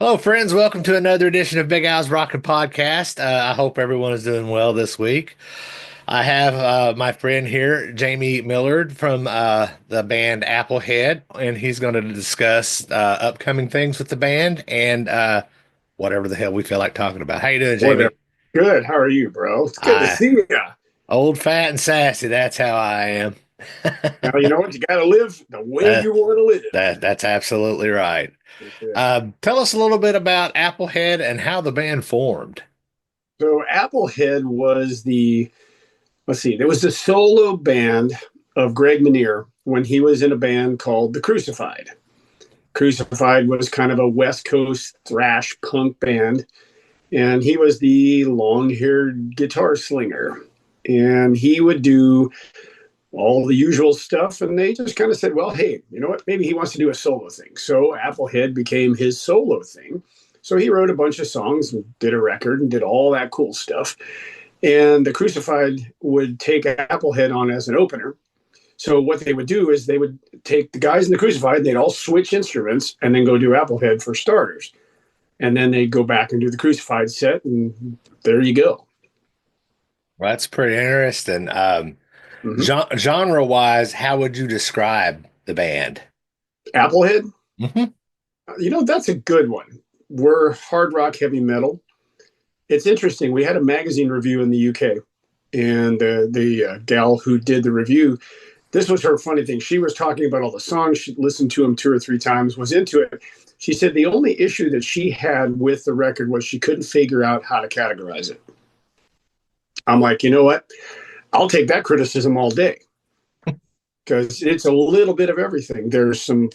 Hello, friends. Welcome to another edition of Big Al's Rockin' Podcast. I hope everyone is doing well this week. I have my friend here, Jaymi Millard from the band Applehead, and he's going to discuss upcoming things with the band and whatever the hell we feel like talking about. How you doing, Whatever. Jamie? Good. How are you, bro? It's good to I see you. old, fat, and sassy. That's how I am. Now, you know what? You got to live the way Uh, you want to live. that's absolutely right. That's it. Tell us a little bit about Applehead and how the band formed. So, Applehead was let's see, there was the solo band of Greg Manier when he was in a band called The Crucified. Crucified was kind of a West Coast thrash punk band, and he was the long haired guitar slinger. And he would do all the usual stuff. And they just kind of said, well, hey, you know what? Maybe he wants to do a solo thing. So Applehead became his solo thing. So he wrote a bunch of songs and did a record and did all that cool stuff. And the Crucified would take Applehead on as an opener. So what they would do is they would take the guys in the Crucified, they'd all switch instruments and then go do Applehead for starters. And then they'd go back and do the Crucified set, and there you go. Well, that's pretty interesting. Mm-hmm. Genre wise, how would you describe the band? Applehead, Hmm. that's a good one. We're hard rock, heavy metal. It's interesting. We had a magazine review in the UK, and the gal who did the review, this was her funny thing. She was talking about all the songs. She listened to them two or three times, was into it. She said the only issue that she had with the record was she couldn't figure out how to categorize it. I'm like, you know what? I'll take that criticism all day because it's a little bit of everything. There's some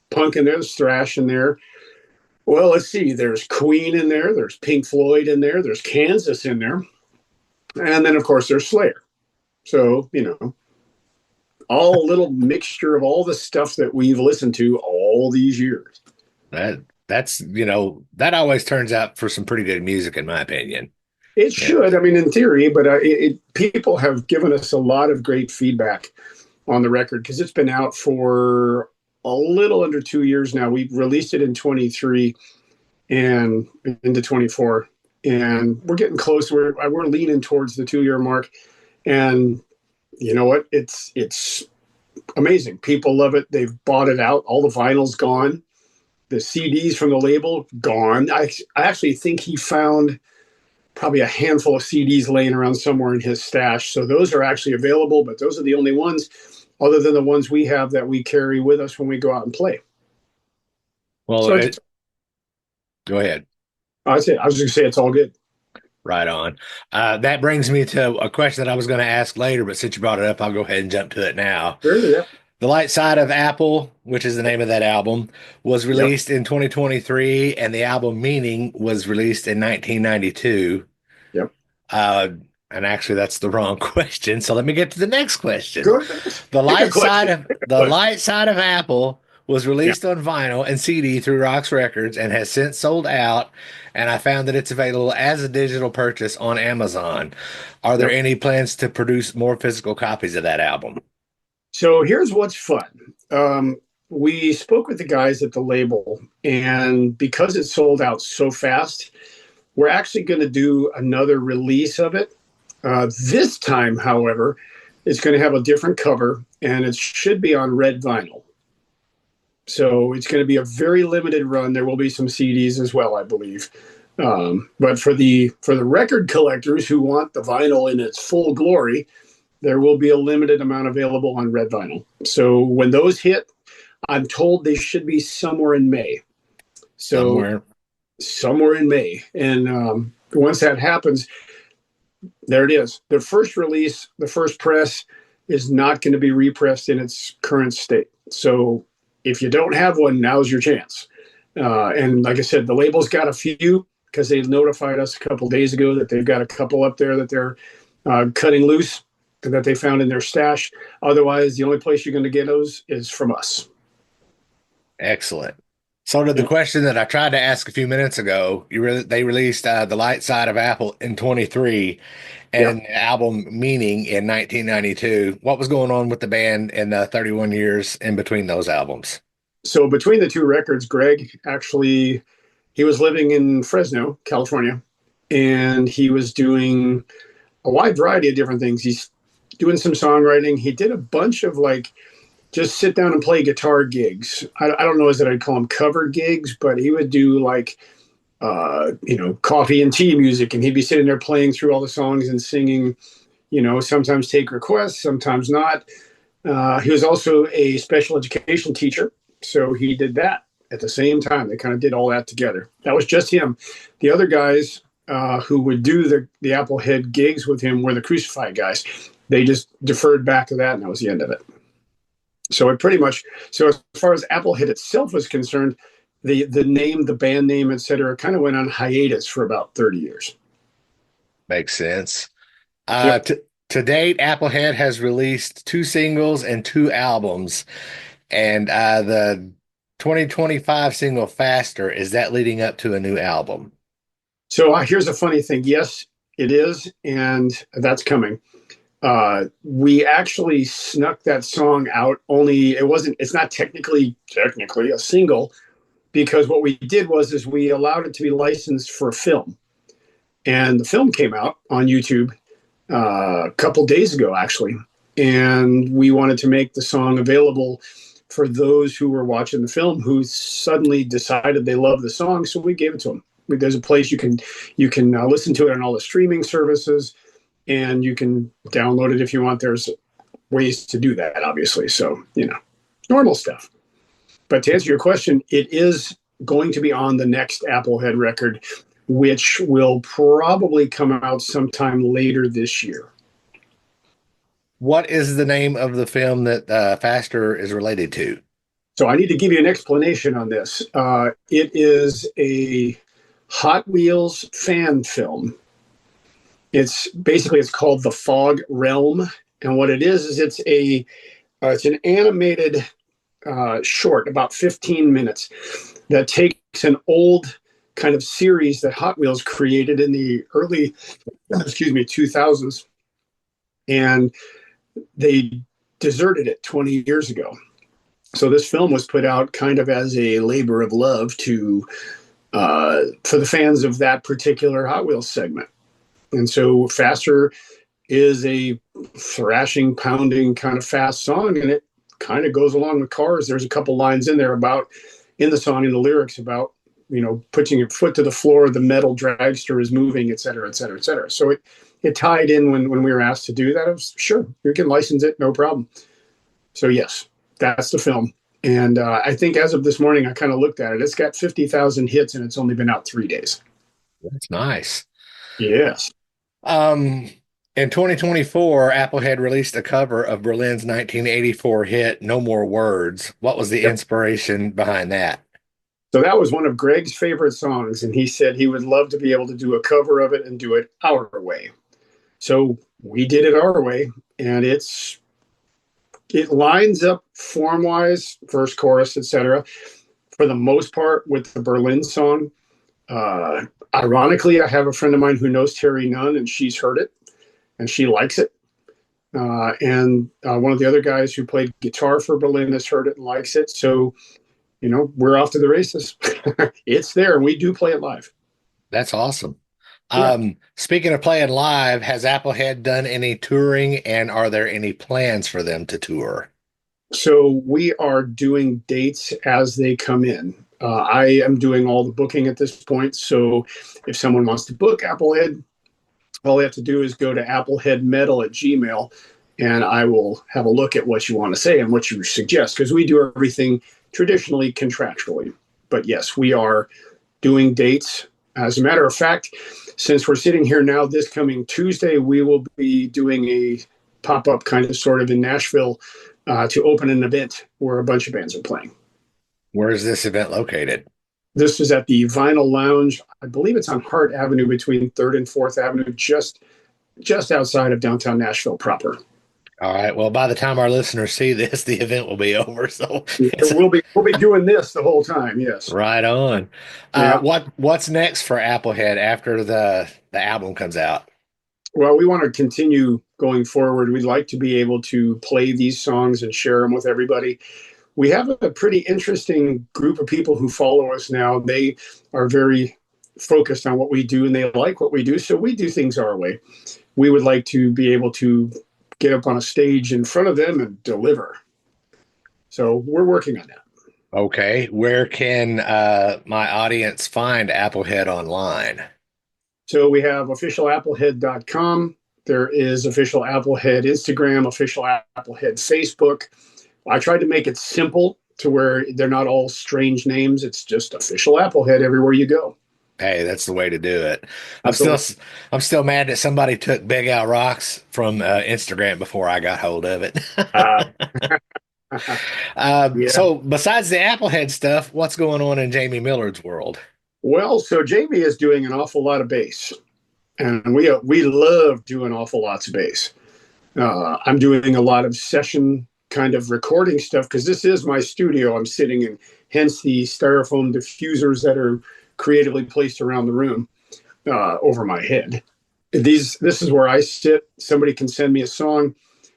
punk in there, there's thrash in there. Well, let's see. There's Queen in there. There's Pink Floyd in there. There's Kansas in there. And then, of course, there's Slayer. So, all a little mixture of all the stuff that we've listened to all these years. That always turns out for some pretty good music, in my opinion. It Yeah. should, I mean, in theory, but people have given us a lot of great feedback on the record because it's been out for a little under 2 years now. We released it in 23 and into 24, and we're getting close. We're leaning towards the 2 year mark, and you know what? It's amazing. People love it. They've bought it out. All the vinyl's gone. The CDs from the label gone. I actually think he found probably a handful of CDs laying around somewhere in his stash. So those are actually available, but those are the only ones, other than the ones we have that we carry with us when we go out and play. Well, So it's, go ahead. that's it. I was just going to say it's all good. Right on. That brings me to a question that I was going to ask later, but since you brought it up, I'll go ahead and jump to it now. Sure, yep, The Light Side of Apple, which is the name of that album, was yep, released in 2023, and the album Meaning was released in 1992. yep. Uh, and actually, that's the wrong question. So let me get to the next question. Go ahead. Pick a question. Pick a The question. Light Side of Apple was Yeah. released on vinyl and CD through Rox Records and has since sold out. And I found that it's available as a digital purchase on Amazon. Are there Yep. any plans to produce more physical copies of that album? So here's what's fun. We spoke with the guys at the label, and because it sold out so fast, we're actually going to do another release of it. This time, however, it's going to have a different cover, and it should be on red vinyl. So it's going to be a very limited run. There will be some CDs as well, I believe. But for the record collectors who want the vinyl in its full glory, there will be a limited amount available on red vinyl. So when those hit, I'm told they should be somewhere in May. So Somewhere. somewhere in May, and once that happens, there it is. The first release, the first press, is not going to be repressed in its current state. So if you don't have one, now's your chance. And like I said, the label's got a few because they notified us a couple days ago that they've got a couple up there that they're cutting loose that they found in their stash. Otherwise, the only place you're going to get those is from us. Excellent. So to the Yeah. question that I tried to ask a few minutes ago, they released The Light Side of Apple in 23 Yeah. and the album Meaning in 1992. What was going on with the band in the 31 years in between those albums? So between the two records, Greg actually He was living in Fresno, California, and he was doing a wide variety of different things. He's doing some songwriting. He did a bunch of like just sit down and play guitar gigs. I don't know as that I'd call them cover gigs, but he would do like coffee and tea music, and he'd be sitting there playing through all the songs and singing. Sometimes take requests, sometimes not. He was also a special education teacher, so he did that at the same time. They kind of did all that together. That was just him. The other guys who would do the Applehead gigs with him were the Crucified guys. They just deferred back to that, and that was the end of it. So as far as Applehead itself was concerned, the name, the band name, et cetera, kind of went on hiatus for about 30 years. Makes sense. Yep. To date, Applehead has released two singles and two albums. And the 2025 single Faster, is that leading up to a new album? So here's a funny thing. Yes, it is, and that's coming. We actually snuck that song out. It's not technically a single, because what we did is we allowed it to be licensed for a film, and the film came out on YouTube a couple days ago, actually, and we wanted to make the song available for those who were watching the film who suddenly decided they loved the song, so we gave it to them. There's a place you can listen to it on all the streaming services, and you can download it if you want. There's ways to do that, obviously. So, normal stuff. But to answer your question, it is going to be on the next Applehead record, which will probably come out sometime later this year. What is the name of the film that Faster is related to? So I need to give you an explanation on this. It is a Hot Wheels fan film. It's called The Fog Realm, and what it is it's an animated short, about 15 minutes, that takes an old kind of series that Hot Wheels created in the early, 2000s, and they deserted it 20 years ago. So this film was put out kind of as a labor of love for the fans of that particular Hot Wheels segment. And so Faster is a thrashing, pounding kind of fast song, and it kind of goes along with cars. There's a couple lines in there in the song, in the lyrics about, putting your foot to the floor, the metal dragster is moving, et cetera, et cetera, et cetera. So it tied in when we were asked to do that. I was sure, you can license it, no problem. So yes, that's the film. And I think as of this morning, I kind of looked at it. It's got 50,000 hits, and it's only been out 3 days. That's nice. Yes. In 2024, Applehead released a cover of Berlin's 1984 hit "No More Words." What was the inspiration behind that? So that was one of Greg's favorite songs, and he said he would love to be able to do a cover of it and do it our way. So we did it our way, and it lines up form-wise, verse, chorus, etc., for the most part with the Berlin song. Ironically, I have a friend of mine who knows Terry Nunn, and she's heard it, and she likes it. And one of the other guys who played guitar for Berlin has heard it and likes it. So, we're off to the races. It's there, and we do play it live. That's awesome. Yeah. Speaking of playing live, has Applehead done any touring, and are there any plans for them to tour? So we are doing dates as they come in. I am doing all the booking at this point. So if someone wants to book Applehead, all they have to do is go to appleheadmetal@gmail, and I will have a look at what you want to say and what you suggest, because we do everything traditionally contractually. But yes, we are doing dates. As a matter of fact, since we're sitting here now, this coming Tuesday, we will be doing a pop-up kind of sort of in Nashville to open an event where a bunch of bands are playing. Where is this event located? This is at the Vinyl Lounge. I believe it's on Hart Avenue between 3rd and 4th Avenue, just outside of downtown Nashville proper. All right. Well, by the time our listeners see this, the event will be over. So we'll be doing this the whole time. Yes. Right on. Yeah. What's next for Applehead after the album comes out? Well, we want to continue going forward. We'd like to be able to play these songs and share them with everybody. We have a pretty interesting group of people who follow us now. They are very focused on what we do and they like what we do. So we do things our way. We would like to be able to get up on a stage in front of them and deliver. So we're working on that. Okay. Where can my audience find Applehead online? So we have officialapplehead.com. There is official Applehead Instagram, official Applehead Facebook. I tried to make it simple to where they're not all strange names. It's just official Applehead everywhere you go. Hey, that's the way to do it. I'm still Absolutely. I'm still mad that somebody took Big Al Rocks from Instagram before I got hold of it. Uh, yeah. So besides the Applehead stuff, what's going on in Jamie Millard's world? Well, so Jaymi is doing an awful lot of bass, and we love doing awful lots of bass. I'm doing a lot of session kind of recording stuff because this is my studio I'm sitting in, hence the styrofoam diffusers that are creatively placed around the room over my head. This is where I sit. Somebody can send me a song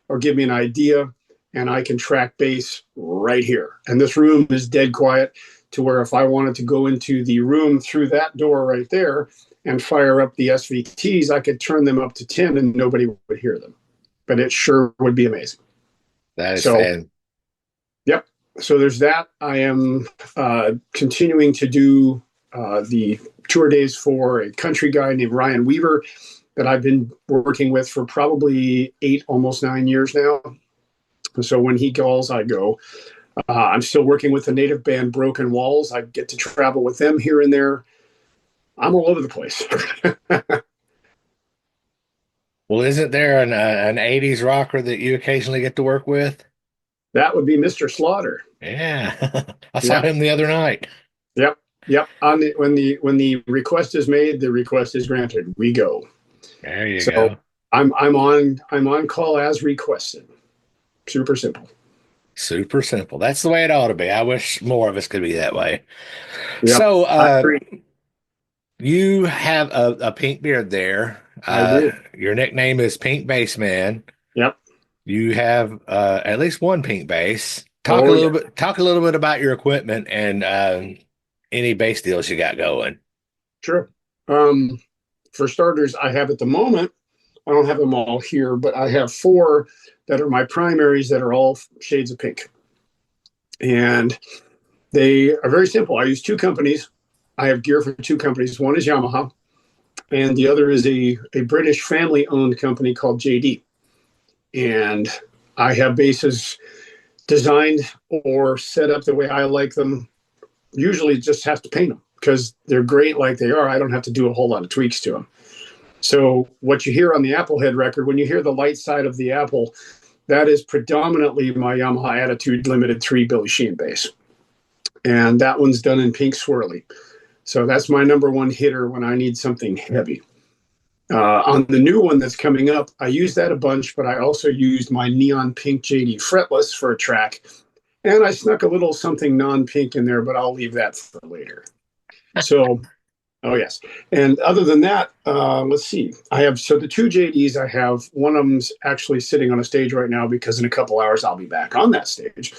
or give me an idea, and I can track bass right here. And this room is dead quiet to where if I wanted to go into the room through that door right there and fire up the SVTs, I could turn them up to 10 and nobody would hear them. But it sure would be amazing. That is So, fan. yep. So there's that. I am continuing to do the tour days for a country guy named Ryan Weaver that I've been working with for probably 8, almost 9 years now. So when he calls, I go. I'm still working with the native band Broken Walls. I get to travel with them here and there. I'm all over the place. Well, isn't there an 80s rocker that you occasionally get to work with? That would be Mr. Slaughter. Yeah. I saw Yep, him the other night. yep, yep. When the request is made, the request is granted. We go. There you So go. I'm on call as requested. Super simple. Super simple. That's the way it ought to be. I wish more of us could be that way. Yep, So, I agree. you have a pink beard there. I do. Your nickname is Pink Bassman. Yep. You have at least one pink bass. Oh yeah. Talk a little bit about your equipment and any bass deals you got going. Sure. Um, for starters, I have at the moment. I don't have them all here, but I have 4 that are my primaries that are all shades of pink, and they are very simple. I use 2 companies. I have gear for 2 companies. One is Yamaha, and the other is a British family-owned company called JD. And I have bases designed or set up the way I like them. Usually, just have to paint them because they're great like they are. I don't have to do a whole lot of tweaks to them. So what you hear on the Applehead record, when you hear the light side of the Apple, that is predominantly my Yamaha Attitude Limited 3 Billy Sheehan bass. And that one's done in pink swirly. So that's my number one hitter when I need something heavy. On the new one that's coming up, I use that a bunch, but I also used my neon pink JD fretless for a track. And I snuck a little something non-pink in there, but I'll leave that for later. So, oh yes. And other than that, let's see. I have, so the 2 JDs I have, one of them's actually sitting on a stage right now because in a couple hours I'll be back on that stage.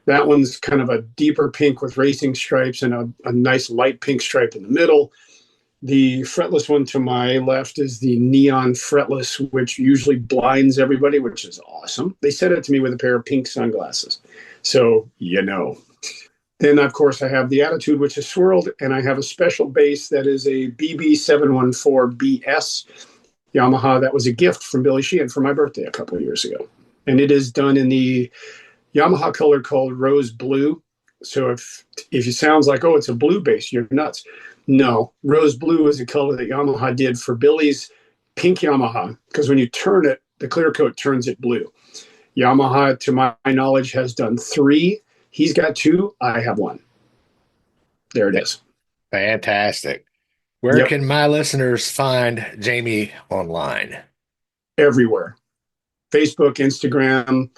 That one's kind of a deeper pink with racing stripes and a nice light pink stripe in the middle. The fretless one to my left is the neon fretless, which usually blinds everybody, which is awesome. They sent it to me with a pair of pink sunglasses. So, you know. Then, of course, I have the Attitude, which is swirled, and I have a special bass that is a BB714BS Yamaha. That was a gift from Billy Sheehan for my birthday a couple of years ago. And it is done in the Yamaha color called Rose Blue. So if it sounds like, oh, it's a blue bass, you're nuts. No, Rose Blue is a color that Yamaha did for Billy's pink Yamaha, because when you turn it, the clear coat turns it blue. Yamaha, to my knowledge, has done 3. He's got 2. I have 1. There it is. Fantastic. Where Yep. can my listeners find Jamie online? Everywhere. Facebook, Instagram,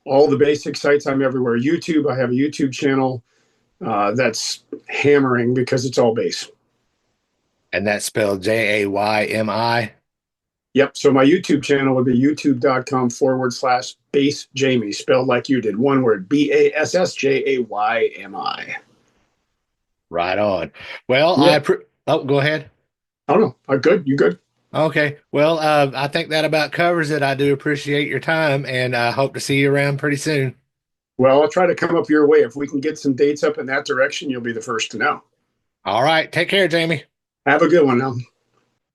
all the basic sites. I'm everywhere. YouTube. I have a YouTube channel that's hammering because it's all bass. And that's spelled Jaymi. Yep. So my YouTube channel would be youtube.com/bass Jaymi, spelled like you did. One word, BASSJAYMI. Right on. Well, Yeah. oh, go ahead. I don't know. Good. You good? Okay. Well, I think that about covers it. I do appreciate your time and I hope to see you around pretty soon. Well, I'll try to come up your way. If we can get some dates up in that direction, you'll be the first to know. All right. Take care, Jamie. Have a good one now.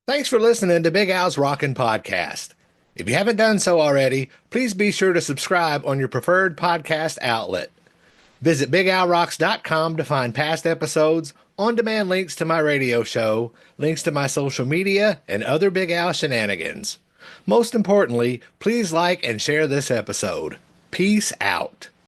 Thanks for listening to Big Al's Rockin' Podcast. If you haven't done so already, please be sure to subscribe on your preferred podcast outlet. Visit BigAlRocks.com to find past episodes, on-demand links to my radio show, links to my social media, and other Big Al shenanigans. Most importantly, please like and share this episode. Peace out.